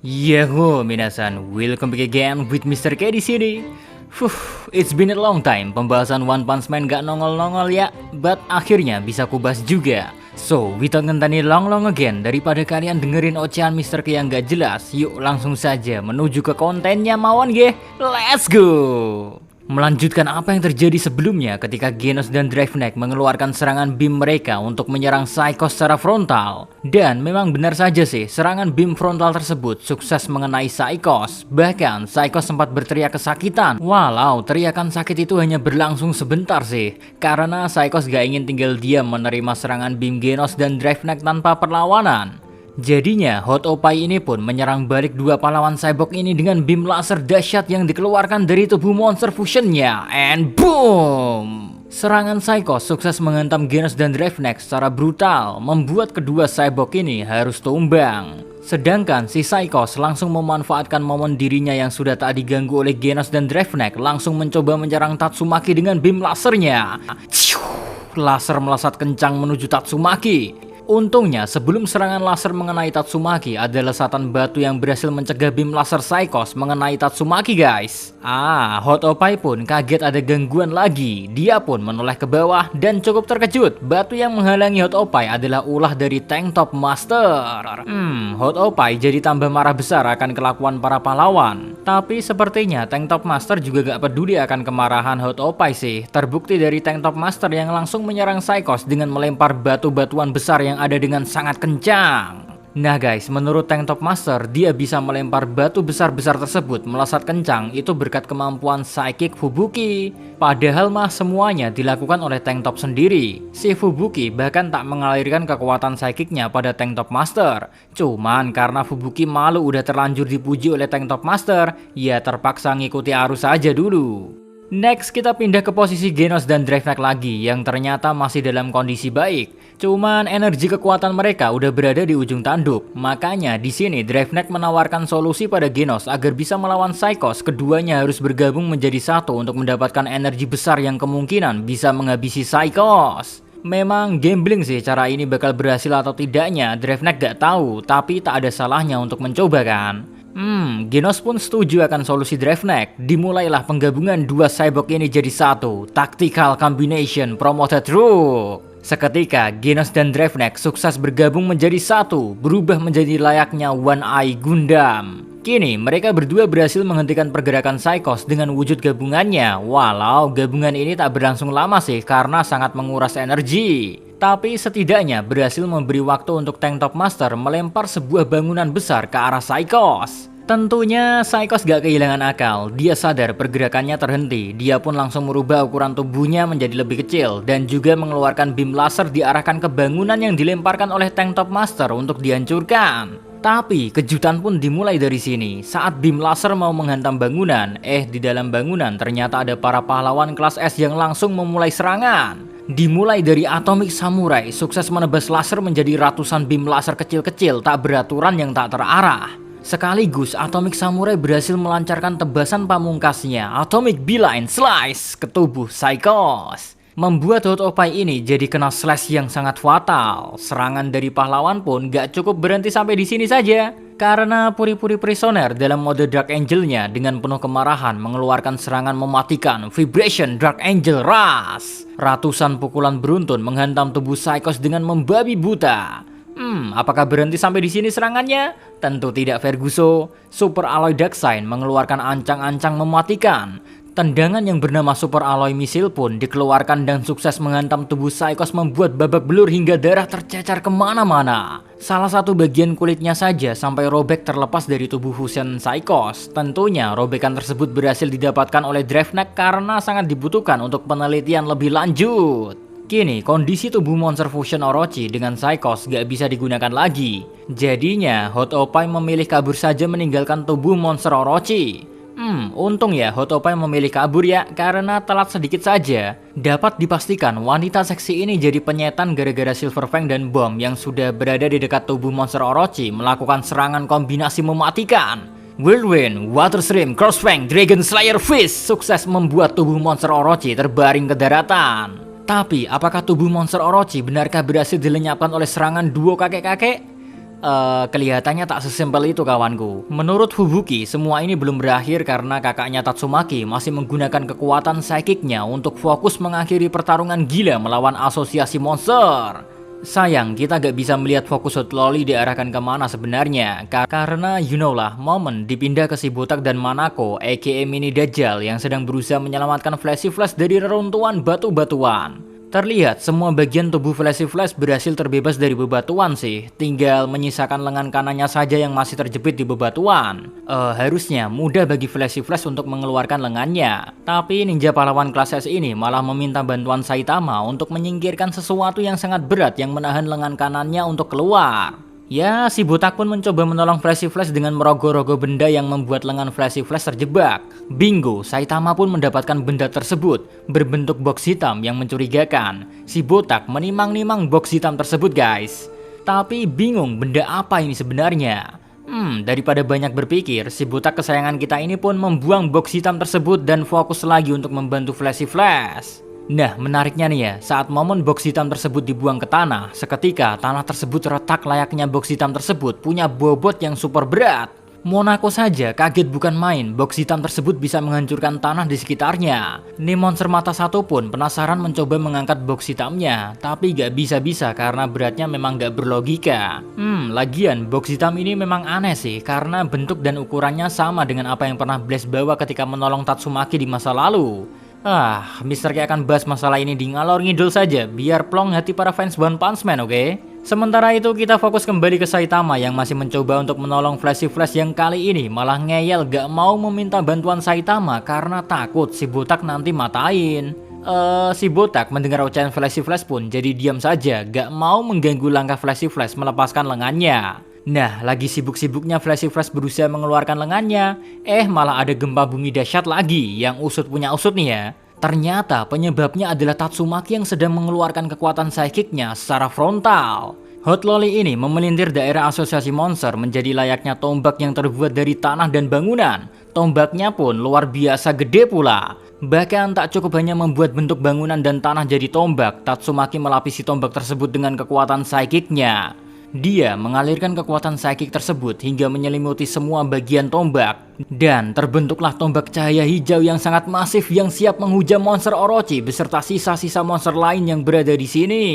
Yahoo minasan, welcome back again with Mr. K di sini. It's been a long time pembahasan One Punch Man gak nongol-nongol ya, but akhirnya bisa kubahas juga. So, without ngenteni long again, daripada kalian dengerin ocehan Mr. K yang gak jelas, yuk langsung saja menuju ke kontennya mawon ge. Let's go! Melanjutkan apa yang terjadi sebelumnya ketika Genos dan Dravenect mengeluarkan serangan beam mereka untuk menyerang Psycho secara frontal. Dan memang benar saja sih, serangan beam frontal tersebut sukses mengenai Psycho. Bahkan Psycho sempat berteriak kesakitan. Walau teriakan sakit itu hanya berlangsung sebentar sih, karena Psycho gak ingin tinggal diam menerima serangan beam Genos dan Dravenect tanpa perlawanan. Jadinya Hot Opai ini pun menyerang balik dua pahlawan cyborg ini dengan beam laser dahsyat yang dikeluarkan dari tubuh monster fusionnya. And boom! Serangan Psycho sukses menghantam Genos dan Dravenect secara brutal, membuat kedua cyborg ini harus tumbang. Sedangkan si Psycho langsung memanfaatkan momen dirinya yang sudah tak diganggu oleh Genos dan Dravenect, langsung mencoba menyerang Tatsumaki dengan beam lasernya. Laser melesat kencang menuju Tatsumaki. Untungnya sebelum serangan laser mengenai Tatsumaki ada lesatan batu yang berhasil mencegah beam laser Psycho mengenai Tatsumaki guys. Hot Opai pun kaget ada gangguan lagi. Dia pun menoleh ke bawah dan cukup terkejut. Batu yang menghalangi Hot Opai adalah ulah dari Tank Top Master. Hot Opai jadi tambah marah besar akan kelakuan para pahlawan. Tapi sepertinya Tank Top Master juga gak peduli akan kemarahan Hot Opai sih. Terbukti dari Tank Top Master yang langsung menyerang Psycho dengan melempar batu-batuan besar yang ada dengan sangat kencang. Nah guys, menurut Tank Top Master, dia bisa melempar batu besar-besar tersebut melesat kencang itu berkat kemampuan Psychic Fubuki. Padahal mah semuanya dilakukan oleh Tank Top sendiri. Si Fubuki bahkan tak mengalirkan kekuatan psychicnya pada Tank Top Master. Cuman karena Fubuki malu udah terlanjur dipuji oleh Tank Top Master, ya terpaksa ngikuti arus aja dulu. Next kita pindah ke posisi Genos dan Dravenect lagi yang ternyata masih dalam kondisi baik. Cuman energi kekuatan mereka udah berada di ujung tanduk. Makanya di sini Dravenect menawarkan solusi pada Genos agar bisa melawan Psycho. Keduanya harus bergabung menjadi satu untuk mendapatkan energi besar yang kemungkinan bisa menghabisi Psycho. Memang gambling sih cara ini bakal berhasil atau tidaknya, Dravenect gak tahu, tapi tak ada salahnya untuk mencoba kan. Genos pun setuju akan solusi Dravenect. Dimulailah penggabungan dua cyborg ini jadi satu. Tactical Combination Promoted Through. Seketika Genos dan Dravenect sukses bergabung menjadi satu, berubah menjadi layaknya One Eye Gundam. Kini mereka berdua berhasil menghentikan pergerakan Psycho dengan wujud gabungannya. Walau gabungan ini tak berlangsung lama sih karena sangat menguras energi. Tapi setidaknya berhasil memberi waktu untuk Tank Top Master melempar sebuah bangunan besar ke arah Psycho. Tentunya Psycho gak kehilangan akal. Dia sadar pergerakannya terhenti. Dia pun langsung merubah ukuran tubuhnya menjadi lebih kecil dan juga mengeluarkan beam laser diarahkan ke bangunan yang dilemparkan oleh Tank Top Master untuk dihancurkan. Tapi kejutan pun dimulai dari sini. Saat beam laser mau menghantam bangunan, di dalam bangunan ternyata ada para pahlawan kelas S yang langsung memulai serangan. Dimulai dari Atomic Samurai, sukses menebas laser menjadi ratusan beam laser kecil-kecil tak beraturan yang tak terarah. Sekaligus Atomic Samurai berhasil melancarkan tebasan pamungkasnya, Atomic Beeline Slice, ke tubuh Psycho. Membuat Hot Opai ini jadi kena slash yang sangat fatal. Serangan dari pahlawan pun gak cukup berhenti sampai di sini saja. Karena puri-puri prisoner dalam mode Dark Angel-nya dengan penuh kemarahan mengeluarkan serangan mematikan Vibration Dark Angel Rush. Ratusan pukulan beruntun menghantam tubuh Psycho dengan membabi buta. Apakah berhenti sampai di sini serangannya? Tentu tidak, Ferguso. Super Alloy Dark Sign mengeluarkan ancang-ancang mematikan. Tendangan yang bernama Super Alloy Missile pun dikeluarkan dan sukses menghantam tubuh Psycho membuat babak belur hingga darah tercecar kemana-mana. Salah satu bagian kulitnya saja sampai robek terlepas dari tubuh fusion Psycho. Tentunya robekan tersebut berhasil didapatkan oleh Dravenect karena sangat dibutuhkan untuk penelitian lebih lanjut. Kini kondisi tubuh monster fusion Orochi dengan Psycho gak bisa digunakan lagi. Jadinya Hot Opai memilih kabur saja meninggalkan tubuh monster Orochi. Untung ya Hot Opai memilih kabur ya, karena telat sedikit saja. Dapat dipastikan wanita seksi ini jadi penyetan gara-gara Silver Fang dan bom yang sudah berada di dekat tubuh monster Orochi melakukan serangan kombinasi mematikan. Whirlwind, Water Stream, Crossfang, Dragon Slayer Fist sukses membuat tubuh monster Orochi terbaring ke daratan. Tapi apakah tubuh monster Orochi benarkah berhasil dilenyapkan oleh serangan duo kakek-kakek? Kelihatannya tak sesimpel itu kawanku. Menurut Fubuki, semua ini belum berakhir karena kakaknya Tatsumaki masih menggunakan kekuatan psychic-nya untuk fokus mengakhiri pertarungan gila melawan asosiasi monster. Sayang, kita gak bisa melihat fokus Hot Lolly diarahkan kemana sebenarnya. Karena you know lah, momen dipindah ke si botak dan Manako, aka Mini Dajjal yang sedang berusaha menyelamatkan Flashy Flash dari reruntuhan batu-batuan. Terlihat semua bagian tubuh Flashy Flash berhasil terbebas dari bebatuan sih. Tinggal menyisakan lengan kanannya saja yang masih terjepit di bebatuan. Harusnya mudah bagi Flashy Flash untuk mengeluarkan lengannya. Tapi ninja pahlawan kelas S ini malah meminta bantuan Saitama untuk menyingkirkan sesuatu yang sangat berat yang menahan lengan kanannya untuk keluar. Ya, si botak pun mencoba menolong Flashy Flash dengan merogoh-rogoh benda yang membuat lengan Flashy Flash terjebak. Bingo, Saitama pun mendapatkan benda tersebut berbentuk box hitam yang mencurigakan. Si botak menimang-nimang box hitam tersebut guys. Tapi bingung benda apa ini sebenarnya. Daripada banyak berpikir, si botak kesayangan kita ini pun membuang box hitam tersebut dan fokus lagi untuk membantu Flashy Flash. Nah, menariknya nih ya, saat momen box hitam tersebut dibuang ke tanah, seketika tanah tersebut retak layaknya box hitam tersebut punya bobot yang super berat. Monako saja kaget bukan main, box hitam tersebut bisa menghancurkan tanah di sekitarnya. Nih monster mata satu pun penasaran mencoba mengangkat box hitamnya, tapi gak bisa-bisa karena beratnya memang gak berlogika. Lagian box hitam ini memang aneh sih, karena bentuk dan ukurannya sama dengan apa yang pernah Blaze bawa ketika menolong Tatsumaki di masa lalu. Mr. K akan bahas masalah ini di ngalor ngidul saja, biar plong hati para fans One Punch Man, oke? Sementara itu kita fokus kembali ke Saitama yang masih mencoba untuk menolong Flashy Flash yang kali ini malah ngeyel gak mau meminta bantuan Saitama karena takut si botak nanti matain. Si botak mendengar ocehan Flashy Flash pun jadi diam saja, gak mau mengganggu langkah Flashy Flash melepaskan lengannya. Nah, lagi sibuk-sibuknya Flashy Flash berusaha mengeluarkan lengannya, malah ada gempa bumi dahsyat lagi yang usut punya usut nih ya. Ternyata penyebabnya adalah Tatsumaki yang sedang mengeluarkan kekuatan psychic-nya secara frontal. Hot Lolly ini memelintir daerah asosiasi monster menjadi layaknya tombak yang terbuat dari tanah dan bangunan. Tombaknya pun luar biasa gede pula. Bahkan tak cukup hanya membuat bentuk bangunan dan tanah jadi tombak, Tatsumaki melapisi tombak tersebut dengan kekuatan psychic-nya. Dia mengalirkan kekuatan psychic tersebut hingga menyelimuti semua bagian tombak. Dan terbentuklah tombak cahaya hijau yang sangat masif yang siap menghujam monster Orochi beserta sisa-sisa monster lain yang berada di sini.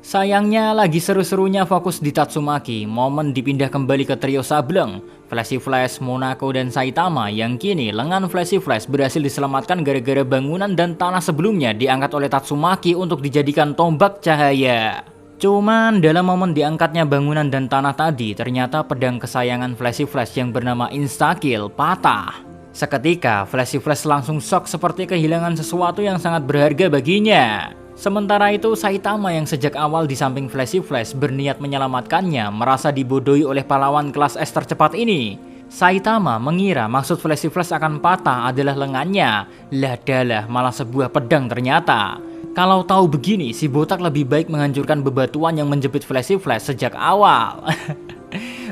Sayangnya lagi seru-serunya fokus di Tatsumaki, momen dipindah kembali ke trio Sableng, Flashy Flash, Monako, dan Saitama yang kini lengan Flashy Flash berhasil diselamatkan gara-gara bangunan dan tanah sebelumnya diangkat oleh Tatsumaki untuk dijadikan tombak cahaya. Cuman dalam momen diangkatnya bangunan dan tanah tadi, ternyata pedang kesayangan Flashy Flash yang bernama Instakill patah. Seketika, Flashy Flash langsung shock seperti kehilangan sesuatu yang sangat berharga baginya. Sementara itu, Saitama yang sejak awal di samping Flashy Flash berniat menyelamatkannya, merasa dibodohi oleh pahlawan kelas S tercepat ini. Saitama mengira maksud Flashy Flash akan patah adalah lengannya. Lah dalah, malah sebuah pedang ternyata. Kalau tahu begini, si botak lebih baik menghancurkan bebatuan yang menjepit Flashy Flash sejak awal.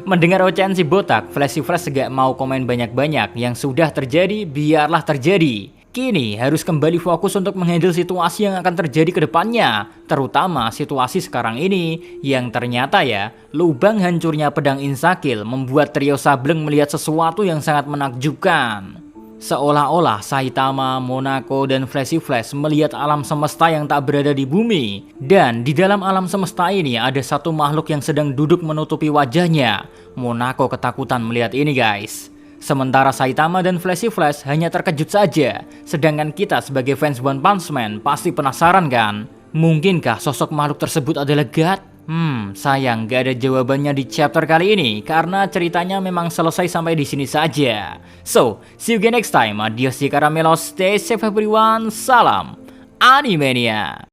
Mendengar ocehan si botak, Flashy Flash gak mau komen banyak-banyak. Yang sudah terjadi, biarlah terjadi. Kini harus kembali fokus untuk menghandle situasi yang akan terjadi ke depannya. Terutama situasi sekarang ini, yang ternyata ya, lubang hancurnya pedang Instakill membuat trio Sableng melihat sesuatu yang sangat menakjubkan. Seolah-olah Saitama, Monako, dan Flashy Flash melihat alam semesta yang tak berada di bumi. Dan di dalam alam semesta ini ada satu makhluk yang sedang duduk menutupi wajahnya. Monako ketakutan melihat ini guys. Sementara Saitama dan Flashy Flash hanya terkejut saja. Sedangkan kita sebagai fans One Punch Man pasti penasaran kan? Mungkinkah sosok makhluk tersebut adalah God? Sayang gak ada jawabannya di chapter kali ini karena ceritanya memang selesai sampai di sini saja. So, see you again next time. Adios di Caramelos, stay safe everyone. Salam Animania.